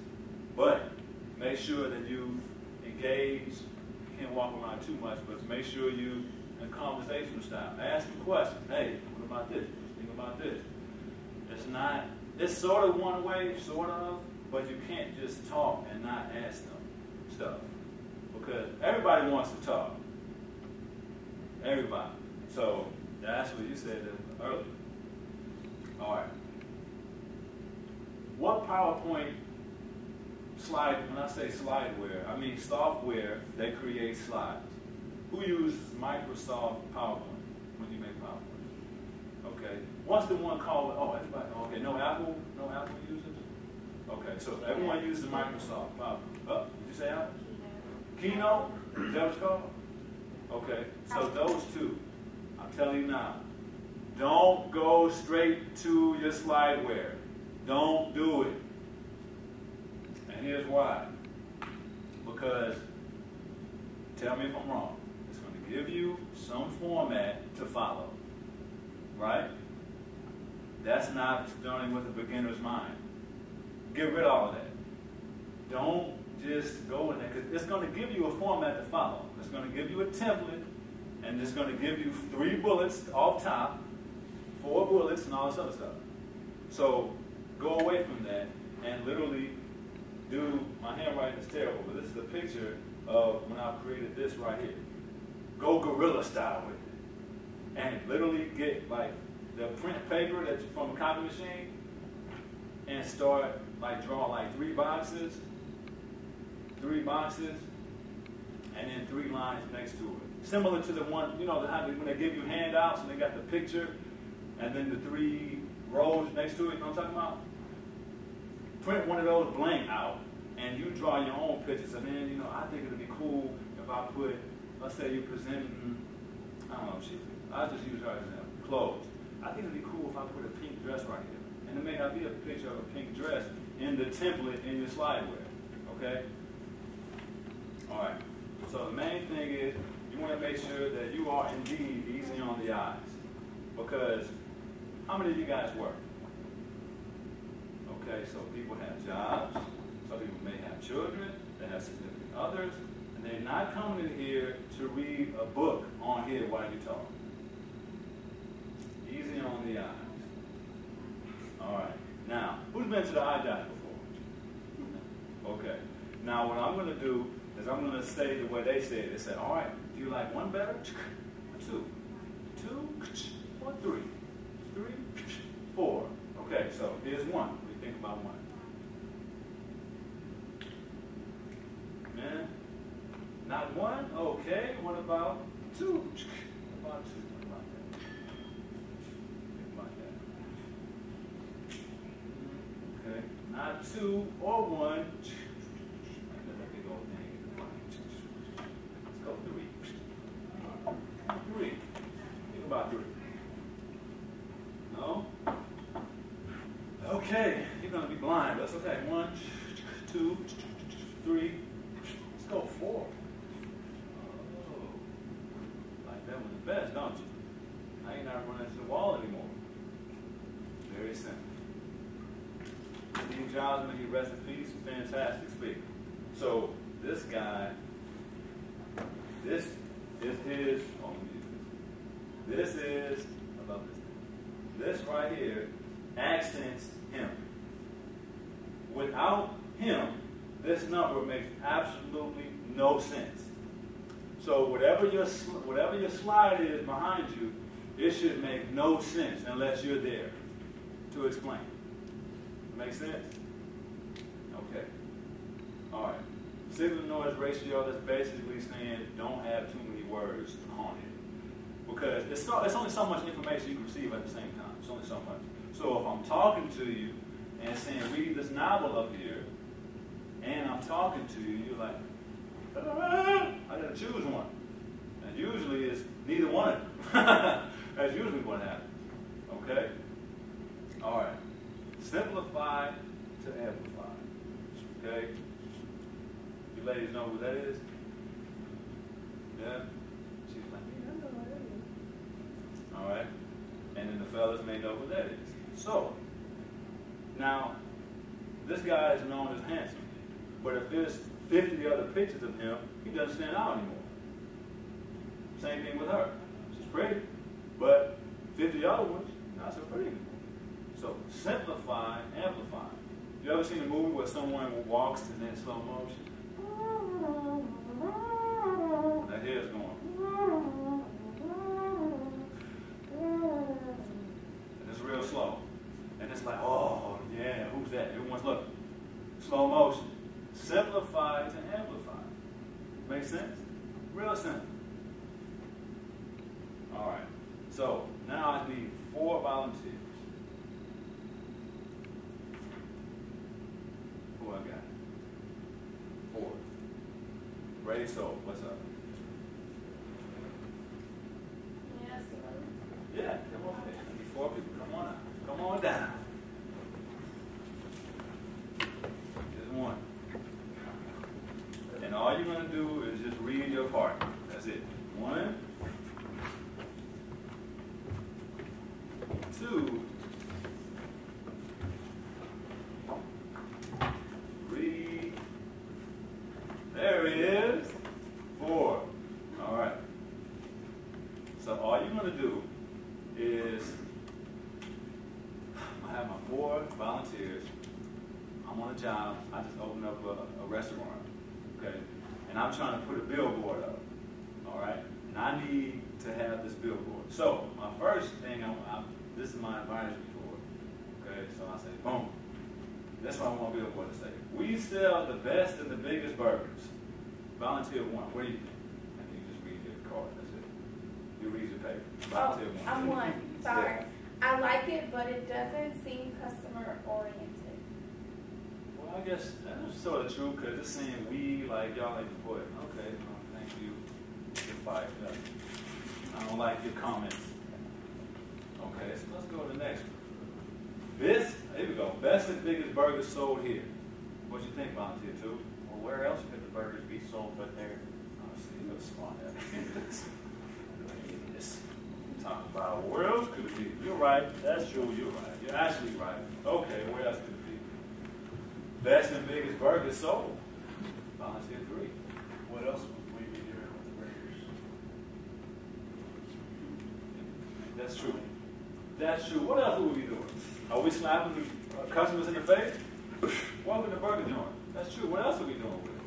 But make sure that you engage. You can't walk around too much, but make sure you in conversational style. Ask them questions. Hey, what about this? What do you think about this? It's sort of one way, sort of, but you can't just talk and not ask them stuff. Because everybody wants to talk. Everybody. So that's what you said earlier. All right. What PowerPoint slide, when I say slideware, I mean software that creates slides. Who uses Microsoft PowerPoint when you make PowerPoint? Okay. What's the one called, everybody, okay, no Apple users? Okay, so everyone uses Microsoft PowerPoint. Did you say Apple? Keynote? Is that what it's called? Okay, so those two, I'm telling you now, don't go straight to your slideware. Don't do it. And here's why. Because, tell me if I'm wrong, it's going to give you some format to follow. Right? That's not starting with a beginner's mind. Get rid of all of that. Don't just go in there, because it's going to give you a format to follow. It's going to give you a template, and it's going to give you 3 bullets off top, 4 bullets, and all this other stuff. So go away from that and literally do, my handwriting is terrible, but this is a picture of when I created this right here. Go guerrilla style with it. And literally get like the print paper that's from a copy machine and start draw like 3 boxes, and then 3 lines next to it. Similar to the one, when they give you handouts and they got the picture and then the 3 rows next to it, you know what I'm talking about? Print one of those blank out and you draw your own pictures. And then, I think it'd be cool if I put, let's say you're presenting, I don't know, I'll just use her as an example, clothes. I think it'd be cool if I put a pink dress right here. And it may not be a picture of a pink dress in the template in your slideware. Okay? All right. So the main thing is you want to make sure that you are indeed easy on the eyes. Because how many of you guys work? Okay, so people have jobs. Some people may have children. They have significant others. And they're not coming in here to read a book on here while you talk. Easy on the eyes. All right. Now, who's been to the eye doctor before? Okay. Now, what I'm going to do is I'm going to say the way they say it. They say, all right, do you like 1 better? 2. 2, or 3. 3, 4. Okay, so here's 1. What do you think about 1? Man, not 1? Okay, what about 2? What about 2? What about that? Think about that. Okay, not 2 or 1. Let's go 3. 3. Think about 3. No? Okay, you're going to be blind. That's okay. 1, 2, 3. Let's go 4. Oh, like that one the best, don't you? Now you're not running into the wall anymore. Very simple. Steve Jobs, may he rest in peace, fantastic speaker. So this guy, this is his, this is, I love this thing. This right here accents him. Without him, this number makes absolutely no sense. So whatever your slide is behind you, it should make no sense unless you're there to explain. Make sense? Okay. All right. Signal to noise ratio, that's basically saying don't have too many words on it. Because it's only so much information you can receive at the same time. It's only so much. So if I'm talking to you and saying read this novel up here, and I'm talking to you, you're like, I gotta choose one. And usually it's either one of them. That's usually what happens. Okay? All right. Simplify to amplify. Okay? You ladies know who that is? Yeah? She's like, yeah, I know who that is. All right? And then the fellas may know who that is. So, now, this guy is known as handsome. But if there's 50 other pictures of him, he doesn't stand out anymore. Same thing with her. She's pretty, but 50 other ones, not so pretty anymore. So simplify, amplify. You ever seen a movie where someone walks and then slow motion? That hair's going. And it's real slow. And it's like, oh, yeah, who's that? Everyone's looking. Slow motion. Simplify to amplify. Make sense? Real simple. All right. So now I need 4 volunteers. Who I got? 4. Ready? So what's up? Yes, Yeah, come on. I need 4 people. Come on out. Come on down. There's 1. And all you're going to do is just read your part. That's it. 1, 2, 3. There he is. 4. All right. So all you're going to do is, I have my 4 volunteers. I'm on a job. I just opened up a restaurant. Okay? And I'm trying to put a billboard up. All right? And I need to have this billboard. So my first thing, this is my advisory board. Okay? So I say, boom. That's what I want a billboard to say. We sell the best and the biggest burgers. Volunteer 1. What do you think? And you just read your card. That's it. You read your paper. Volunteer 1. I'm 1. Sorry. Yeah. I like it, but it doesn't seem customer oriented. Well, I guess that's sort of true because it's saying we, like y'all like the boy. Okay, well, thank you. Goodbye. I don't like your comments. Okay, so let's go to the next one. Here we go. Best and biggest burgers sold here. What you think, Volunteer 2? Well, where else could the burgers be sold but there? Oh, see, you're smart at this. Talk about where else could it be? You're right. That's true. You're right. You're actually right. Okay, where else could it be? Best and biggest burgers sold. Volunteer 3. What else would we be doing with the burgers? That's true. That's true. What else would we be doing? Are we slapping the customers in the face? Welcome to Burger Joint. That's true. What else are we doing with it?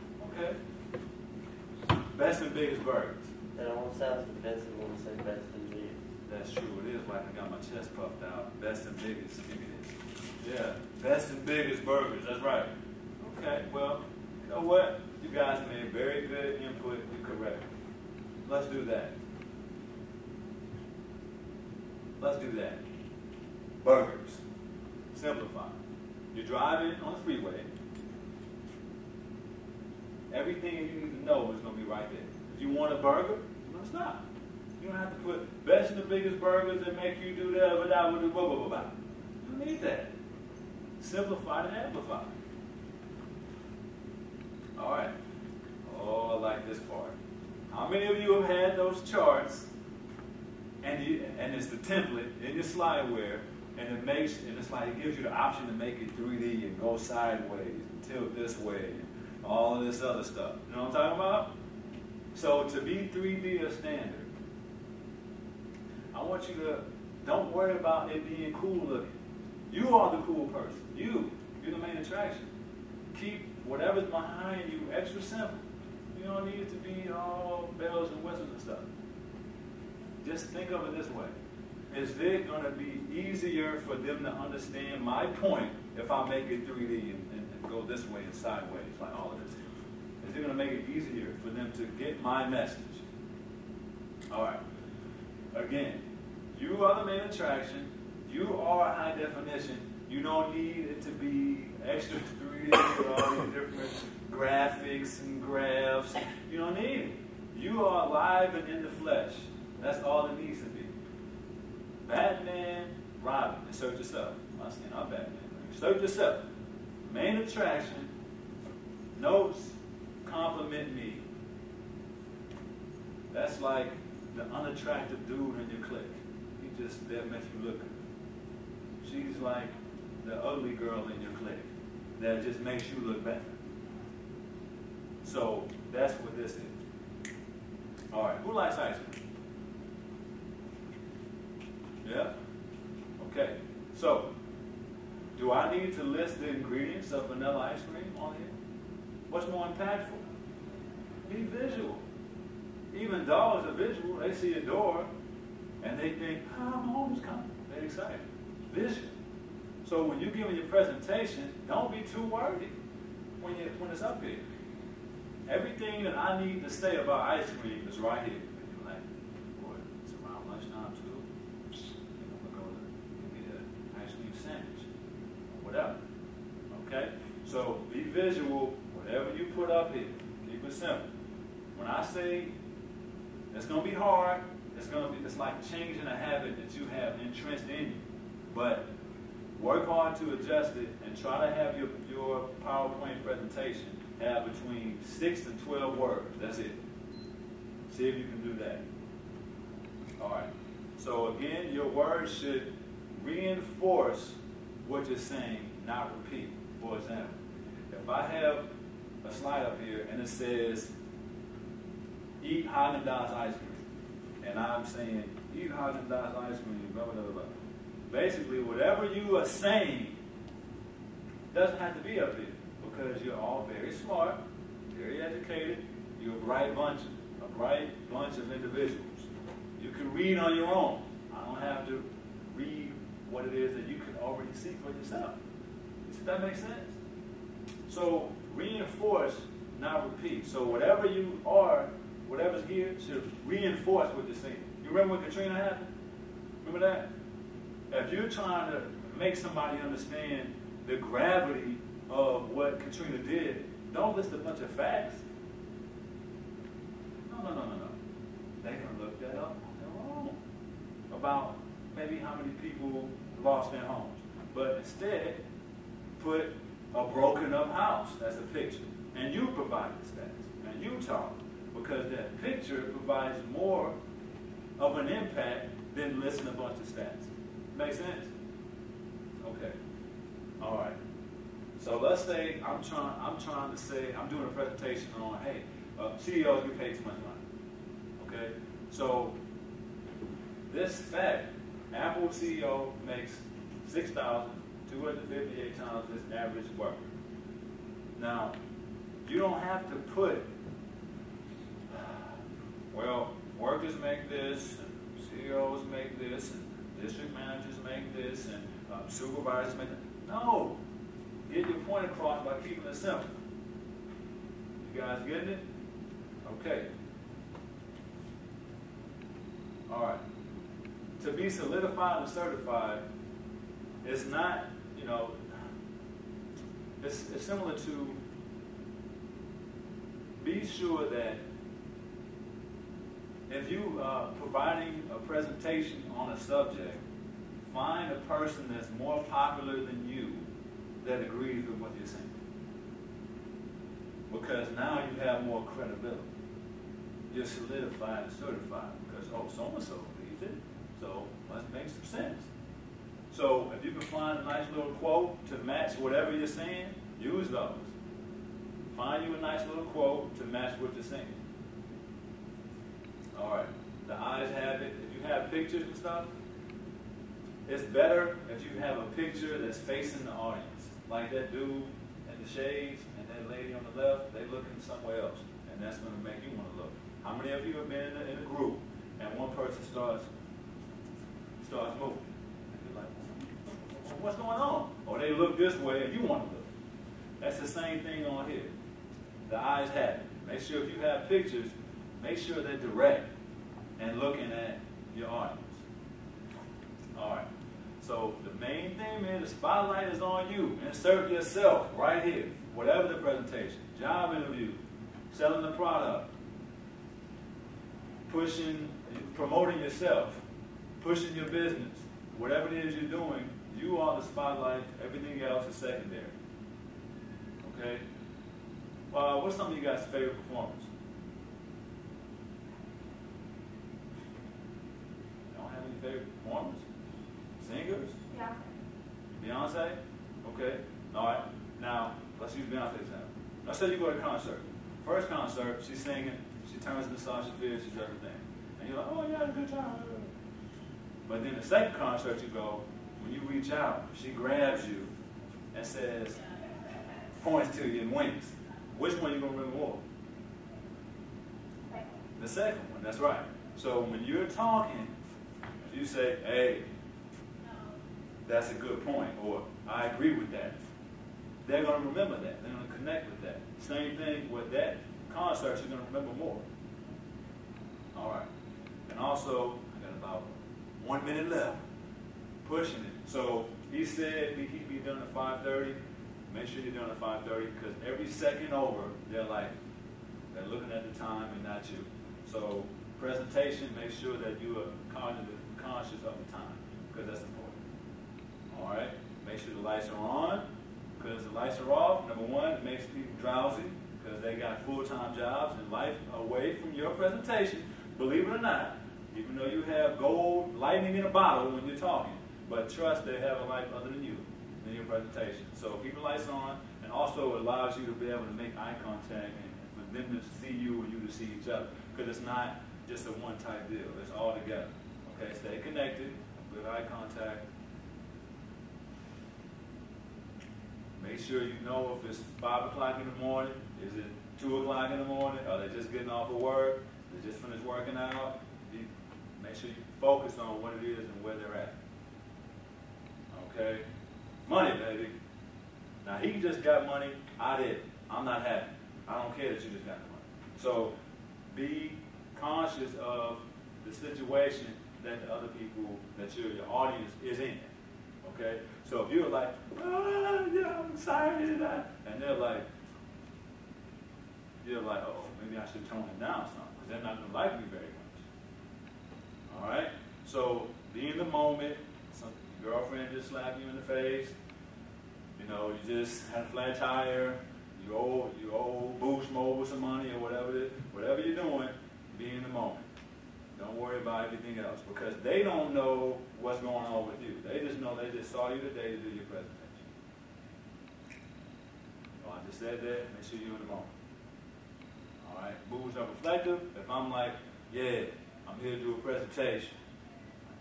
Okay? Best and biggest burgers. That almost sounds offensive when we say best and biggest. That's true. It is like I got my chest puffed out. Best and biggest. Give me this. Yeah. Best and biggest burgers. That's right. Okay. Well, you know what? You guys made very good input. You're correct. Let's do that. Let's do that. Burgers. Simplify. You're driving on the freeway. Everything you need to know is going to be right there. If you want a burger, you're going to stop. You don't have to put best and the biggest burgers that make you do that, blah, blah, blah, blah, blah. You don't need that. Simplify and amplify. All right. Oh, I like this part. How many of you have had those charts and it's the template in your slideware and it's like it gives you the option to make it 3D and go sideways and tilt this way and all of this other stuff. You know what I'm talking about? So to be 3D a standard, I want you to, don't worry about it being cool looking. You are the cool person. You're the main attraction. Keep whatever's behind you extra simple. You don't need it to be all bells and whistles and stuff. Just think of it this way. Is it going to be easier for them to understand my point if I make it 3D and go this way and sideways like all of this? Is it going to make it easier for them to get my message? All right. Again, you are the main attraction. You are high definition. You don't need it to be extra 3D with all these different graphics and graphs. You don't need it. You are alive and in the flesh. That's all it needs to be. Batman, Robin, insert yourself. I'm saying I'm Batman. Insert yourself. Main attraction, notes, compliment me. That's like the unattractive dude in your clique. He just, that makes you look good. She's like the ugly girl in your clique that just makes you look better. So that's what this is. All right, who likes ice cream? Yeah? Okay. So, do I need to list the ingredients of vanilla ice cream on here? What's more impactful? Be visual. Even dogs are visual. They see a door and they think, I'm home is coming. They're excited. Vision. So when you're giving your presentation, don't be too wordy when it's up here. Everything that I need to say about ice cream is right here. And you're like, boy, it's around lunchtime too. I'm going to give me an ice cream sandwich or whatever. Okay? So be visual. Whatever you put up here, keep it simple. When I say it's going to be hard, it's like changing a habit that you have entrenched in you. But work hard to adjust it and try to have your PowerPoint presentation have between 6 and 12 words. That's it. See if you can do that. All right. So again, your words should reinforce what you're saying, not repeat. For example, if I have a slide up here and it says, eat Haagen-Dazs ice cream, and I'm saying, eat Haagen-Dazs ice cream, blah, blah, blah, blah. Basically, whatever you are saying doesn't have to be up here because you're all very smart, very educated. You're a bright bunch of individuals. You can read on your own. I don't have to read what it is that you can already see for yourself. Does that make sense? So reinforce, not repeat. So whatever you are, whatever's here should reinforce what you're saying. You remember when Katrina happened? Remember that? If you're trying to make somebody understand the gravity of what Katrina did, don't list a bunch of facts. No. They can look that up on their own about maybe how many people lost their homes. But instead, put a broken up house as a picture. And you provide the stats. And you talk. Because that picture provides more of an impact than listing a bunch of stats. Make sense? Okay. All right. So let's say I'm trying to say, I'm doing a presentation on, hey, CEOs get paid too much money. Okay? So this fact, Apple CEO makes $6,258 his average worker. Now, you don't have to put, well, workers make this, and CEOs make this, and district managers make this, and supervisors make that. No. Get your point across by keeping it simple. You guys getting it? Okay. All right. To be solidified and certified, it's not, it's similar to be sure that if you are providing a presentation on a subject, find a person that's more popular than you that agrees with what you're saying. Because now you have more credibility. You're solidified and certified because, so-and-so believes it, so must make some sense. So if you can find a nice little quote to match whatever you're saying, use those. Find you a nice little quote to match what you're saying. All right. The eyes have it. If you have pictures and stuff, it's better if you have a picture that's facing the audience. Like that dude in the shades and that lady on the left, they looking somewhere else. And that's going to make you want to look. How many of you have been in a group and one person starts moving? And you're like, what's going on? Or they look this way and you want to look. That's the same thing on here. The eyes have it. Make sure if you have pictures, make sure they're direct and looking at your audience. All right. So the main thing, man, the spotlight is on you. Insert yourself right here. Whatever the presentation, job interview, selling the product, pushing, promoting yourself, pushing your business, whatever it is you're doing, you are the spotlight. Everything else is secondary. Okay? What's some of you guys' favorite performers? You don't have any favorite performers? Singers? Yeah. Beyonce? Okay. All right. Now, let's use Beyonce example. Let's say you go to a concert. First concert, she's singing, she turns into Sasha Fierce, she's everything. And you're like, oh, yeah, good job. But then the second concert you go, when you reach out, she grabs you and says, points to you and winks. Which one are you going to remember more? The second one, that's right. So when you're talking, if you say, hey, that's a good point, or I agree with that, they're going to remember that. They're going to connect with that. Same thing with that concert, you're going to remember more. All right. And also, I got about 1 minute left. Pushing it. So he said he'd be done at 5:30. Make sure you're done at 5:30 because every second over, they're looking at the time and not you. So presentation, make sure that you are conscious of the time because that's important. All right. Make sure the lights are on because the lights are off. Number one, it makes people drowsy because they got full-time jobs and life away from your presentation. Believe it or not, even though you have gold lightning in a bottle when you're talking, but trust they have a life other than you in your presentation. So keep the lights on, and also it allows you to be able to make eye contact and for them to see you and you to see each other. Because it's not just a one-type deal. It's all together. Okay, stay connected with eye contact. Make sure you know if it's 5 o'clock in the morning, is it 2 o'clock in the morning, are they just getting off of work, they just finished working out. Make sure you focus on what it is and where they're at. Okay? Money, baby. Now, he just got money. I did. I'm not happy. I don't care that you just got the money. So, be conscious of the situation that the other people, that your audience is in. Okay? So, if you're like, yeah, I'm excited, and they're like, oh, maybe I should tone it down some, because they're not going to like me very much. All right? So, be in the moment. Some girlfriend just slapped you in the face. You know, you just had a flat tire. You owe Boost Mobile some money or whatever you're doing, be in the moment. Don't worry about everything else because they don't know what's going on with you. They just know they just saw you today to do your presentation. So I just said that. Make sure you're in the moment. All right? Boost are reflective. If I'm like, yeah, I'm here to do a presentation.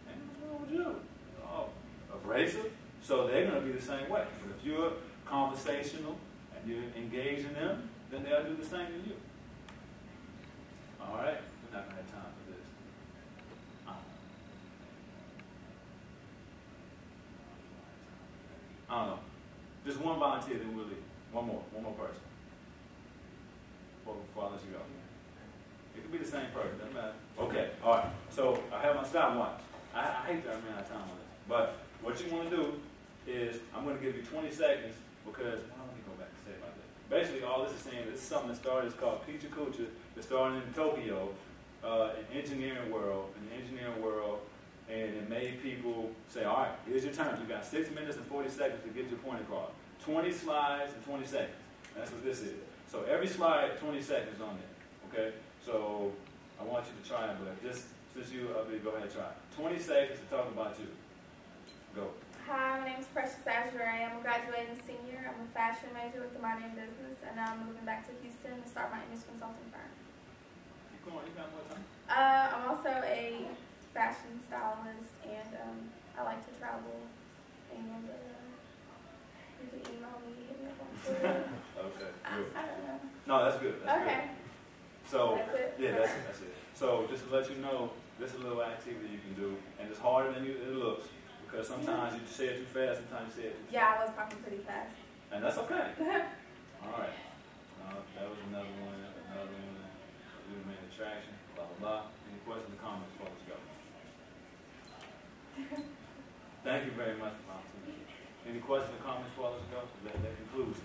Hey, what's wrong with you? Oh, abrasive? So they're going to be the same way. But if you're conversational and you engage in them, then they'll do the same to you. All right? We're not going to have time for this. I don't know. Just one volunteer, then we'll leave. One more person. Before I let you go. It could be the same person, doesn't matter. Okay, all right. So I have my stopwatch. I hate that I ran out of time on this. But what you want to do is I'm going to give you 20 seconds because, let me go back and say about that. Basically, all this is saying, this is something that started, it's called Kicha Kucha. It started in Tokyo, in the engineering world, and it made people say, all right, here's your turn. You got 6 minutes and 40 seconds to get your point across. 20 slides and 20 seconds. That's what this is. So every slide, 20 seconds on there. Okay? So I want you to try it, but just since you go ahead and try. 20 seconds to talk about you. Go. Hi, my name is Precious Azure. I'm a graduating senior. I'm a fashion major with a minor in business, and now I'm moving back to Houston to start my image consulting firm. Keep going. You got more time. I'm also a fashion stylist, and I like to travel. And you can email me, hit me up on Twitter. Okay. Good. I don't know. No, that's good. That's Okay. good. So That's it? yeah, that's it. So just to let you know, this is a little activity you can do, and it's harder than it looks because sometimes you say it too fast, sometimes you say it too slow. Yeah, I was talking pretty fast. And that's okay. All right. That was another one. We made attraction. Blah blah blah. Any questions or comments before we go? Thank you very much for volunteering. Any questions or comments before we go? That concludes it.